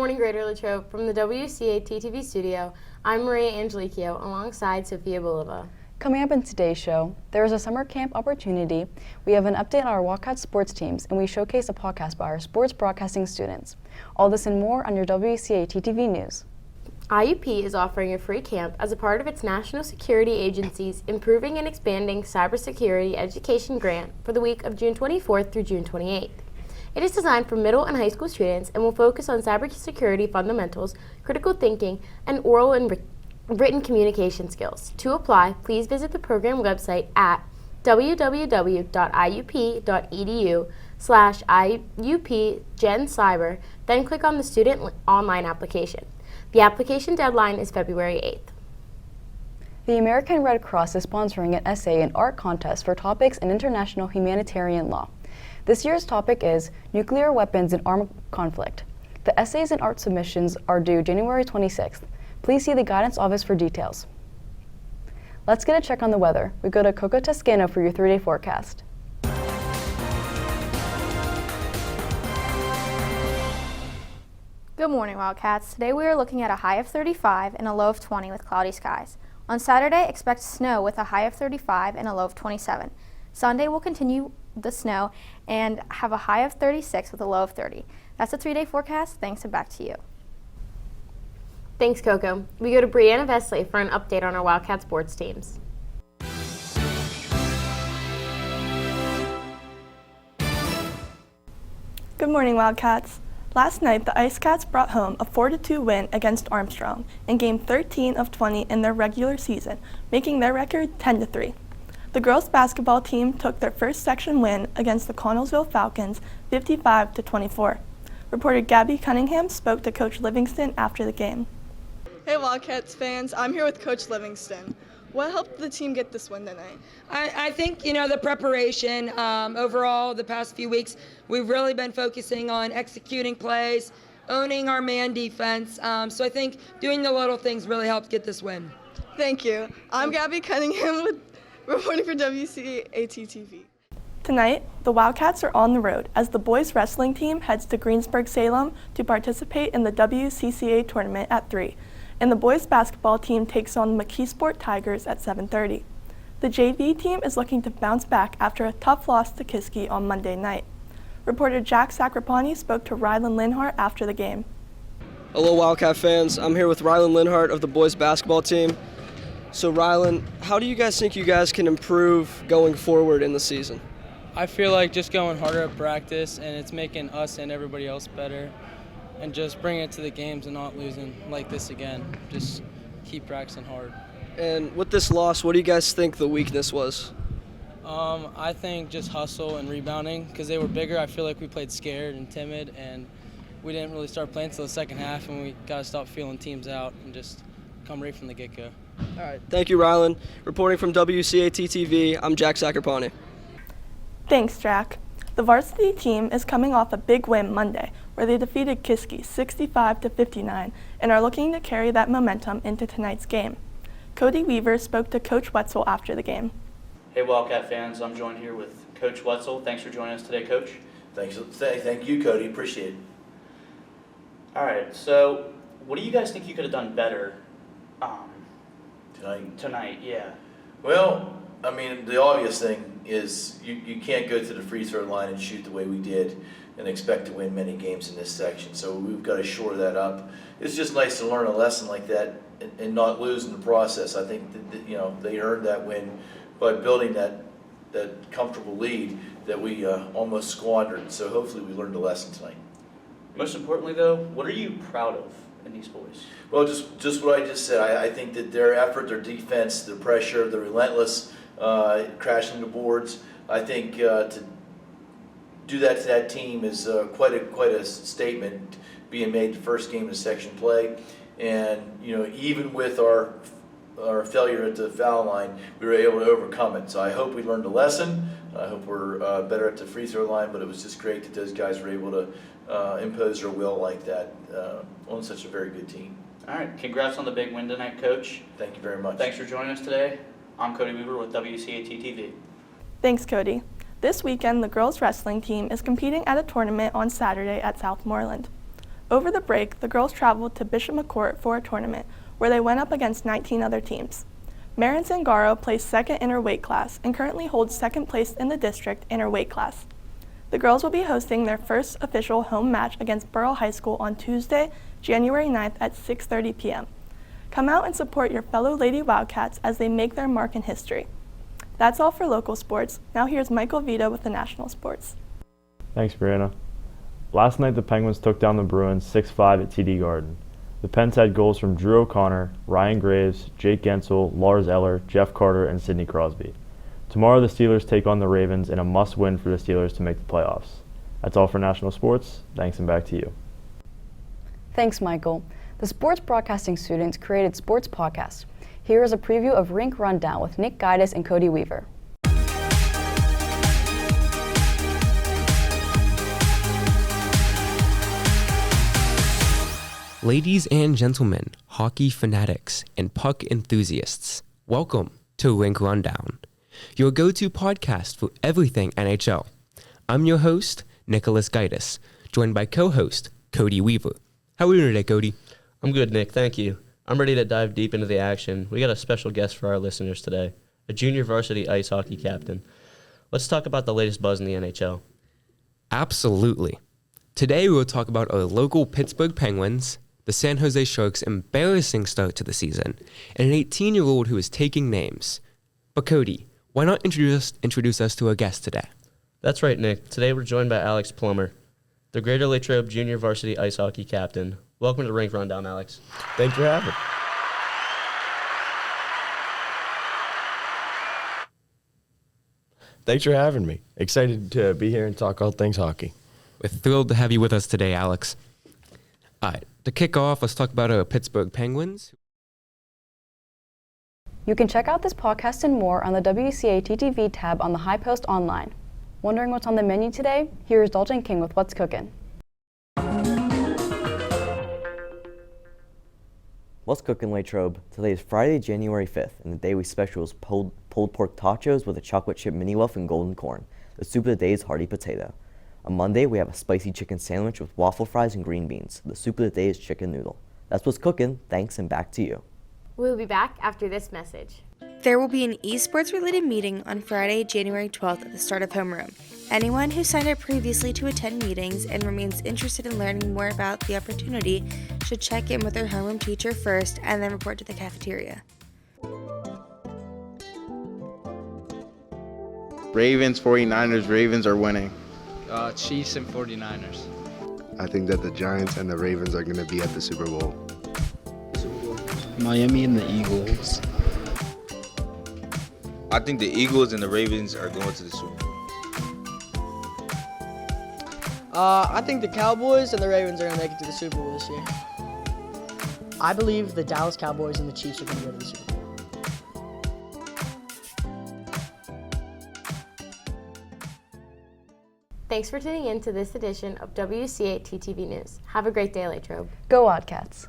morning, Greater Latrobe. From the WCAT-TV studio, I'm Maria Angelicchio alongside Sophia Bolova. Coming up in today's show, there is a summer camp opportunity, we have an update on our Wildcat sports teams, and we showcase a podcast by our sports broadcasting students. All this and more on your WCAT-TV news. IUP is offering a free camp as a part of its National Security Agency's Improving and Expanding Cybersecurity Education Grant for the week of June 24th through June 28th. It is designed for middle and high school students and will focus on cybersecurity fundamentals, critical thinking, and oral and written communication skills. To apply, please visit the program website at www.iup.edu/IUPGenCyber, then click on the student online application. The application deadline is February 8th. The American Red Cross is sponsoring an essay and art contest for topics in international humanitarian law. This year's topic is Nuclear Weapons and Armed Conflict. The essays and art submissions are due January 26th. Please see the guidance office for details. Let's get a check on the weather. We go to Coco Toscano for your 3-day forecast. Good morning, Wildcats. Today we are looking at a high of 35 and a low of 20 with cloudy skies. On Saturday, expect snow with a high of 35 and a low of 27. Sunday will continue the snow and have a high of 36 with a low of 30. That's a 3-day forecast. Thanks, and back to you. Thanks, Coco. We go to Brianna Vesley for an update on our Wildcat sports teams. Good morning, Wildcats. Last night, the Ice Cats brought home a 4-2 win against Armstrong in Game 13 of 20 in their regular season, making their record 10-3. The girls' basketball team took their first section win against the Connellsville Falcons 55-24. Reporter Gabby Cunningham spoke to Coach Livingston after the game. Hey Wildcats fans, I'm here with Coach Livingston. What helped the team get this win tonight? I think, the preparation, overall, the past few weeks, we've really been focusing on executing plays, owning our man defense. So I think doing the little things really helped get this win. Thank you. I'm Gabby Cunningham reporting for WCAT-TV. Tonight, the Wildcats are on the road as the boys wrestling team heads to Greensburg-Salem to participate in the WCCA tournament at 3, and the boys basketball team takes on the McKeesport Tigers at 7:30. The JV team is looking to bounce back after a tough loss to Kiski on Monday night. Reporter Jack Sacrapani spoke to Rylan Linhart after the game. Hello, Wildcat fans. I'm here with Rylan Linhart of the boys basketball team. So, Rylan, how do you guys think you guys can improve going forward in the season? I feel like just going harder at practice, and it's making us and everybody else better, and just bringing it to the games and not losing like this again. Just keep practicing hard. And with this loss, what do you guys think the weakness was? I think just hustle and rebounding, because they were bigger. I feel like we played scared and timid, and we didn't really start playing until the second half, and we got to stop feeling teams out and just come right from the get-go. All right. Thank you, Rylan. Reporting from WCAT-TV, I'm Jack Sacrapani. Thanks, Jack. The varsity team is coming off a big win Monday, where they defeated Kiski 65-59 and are looking to carry that momentum into tonight's game. Cody Weaver spoke to Coach Wetzel after the game. Hey Wildcat fans, I'm joined here with Coach Wetzel. Thanks for joining us today, Coach. Thank you, Cody. Appreciate it. All right, so what do you guys think you could have done better tonight? Yeah. Well, I mean, the obvious thing is you can't go to the free throw line and shoot the way we did and expect to win many games in this section. So we've got to shore that up. It's just nice to learn a lesson like that and not lose in the process. I think that they earned that win by building that comfortable lead that we almost squandered. So hopefully we learned a lesson tonight. Most importantly, though, what are you proud of in these boys? Well, just what I just said. I think that their effort, their defense, their pressure, the relentless crashing the boards. I think to do that to that team is quite a statement being made the first game of section play. And even with our failure at the foul line, we were able to overcome it. So I hope we learned a lesson. I hope we're better at the free throw line. But it was just great that those guys were able to impose their will like that on such a very good team. All right, congrats on the big win tonight, Coach. Thank you very much. Thanks for joining us today. I'm Cody Weaver with WCAT-TV. Thanks, Cody. This weekend, the girls wrestling team is competing at a tournament on Saturday at Southmoreland. Over the break, the girls traveled to Bishop McCourt for a tournament where they went up against 19 other teams. Marin Zangaro placed second in her weight class and currently holds second place in the district in her weight class. The girls will be hosting their first official home match against Burrell High School on Tuesday, January 9th at 6:30 p.m. Come out and support your fellow Lady Wildcats as they make their mark in history. That's all for local sports. Now here's Michael Vito with the national sports. Thanks, Brianna. Last night the Penguins took down the Bruins 6-5 at TD Garden. The Pens had goals from Drew O'Connor, Ryan Graves, Jake Gensel, Lars Eller, Jeff Carter, and Sidney Crosby. Tomorrow the Steelers take on the Ravens in a must-win for the Steelers to make the playoffs. That's all for national sports. Thanks, and back to you. Thanks, Michael. The sports broadcasting students created Sports Podcast. Here is a preview of Rink Rundown with Nick Guidis and Cody Weaver. Ladies and gentlemen, hockey fanatics, and puck enthusiasts, welcome to Rink Rundown, your go-to podcast for everything NHL. I'm your host, Nicholas Guidis, joined by co-host Cody Weaver. How are you today, Cody? I'm good, Nick. Thank you. I'm ready to dive deep into the action. We got a special guest for our listeners today, a junior varsity ice hockey captain. Let's talk about the latest buzz in the NHL. Absolutely. Today we will talk about our local Pittsburgh Penguins, the San Jose Sharks' embarrassing start to the season, and an 18-year-old who is taking names. But Cody, why not introduce us to our guest today? That's right, Nick. Today we're joined by Alex Plummer, the Greater Latrobe junior varsity ice hockey captain. Welcome to Rink Rundown, Alex. Thanks for having me. Thanks for having me. Excited to be here and talk all things hockey. We're thrilled to have you with us today, Alex. All right, to kick off, let's talk about our Pittsburgh Penguins. You can check out this podcast and more on the WCAT-TV tab on the High Post online. Wondering what's on the menu today? Here's Dalton King with What's Cookin'. What's cooking, Latrobe? Today is Friday, January 5th, and the day we special is pulled pork tacos with a chocolate chip mini waf and golden corn. The soup of the day is hearty potato. On Monday, we have a spicy chicken sandwich with waffle fries and green beans. The soup of the day is chicken noodle. That's what's cooking. Thanks, and back to you. We'll be back after this message. There will be an esports-related meeting on Friday, January 12th at the start of homeroom. Anyone who signed up previously to attend meetings and remains interested in learning more about the opportunity should check in with their homeroom teacher first and then report to the cafeteria. Ravens, 49ers, Ravens are winning. Chiefs and 49ers. I think that the Giants and the Ravens are going to be at the Super Bowl. Miami and the Eagles. I think the Eagles and the Ravens are going to the Super Bowl. I think the Cowboys and the Ravens are going to make it to the Super Bowl this year. I believe the Dallas Cowboys and the Chiefs are going to go to the Super Bowl. Thanks for tuning in to this edition of WCAT TV News. Have a great day, Latrobe. Go Wildcats.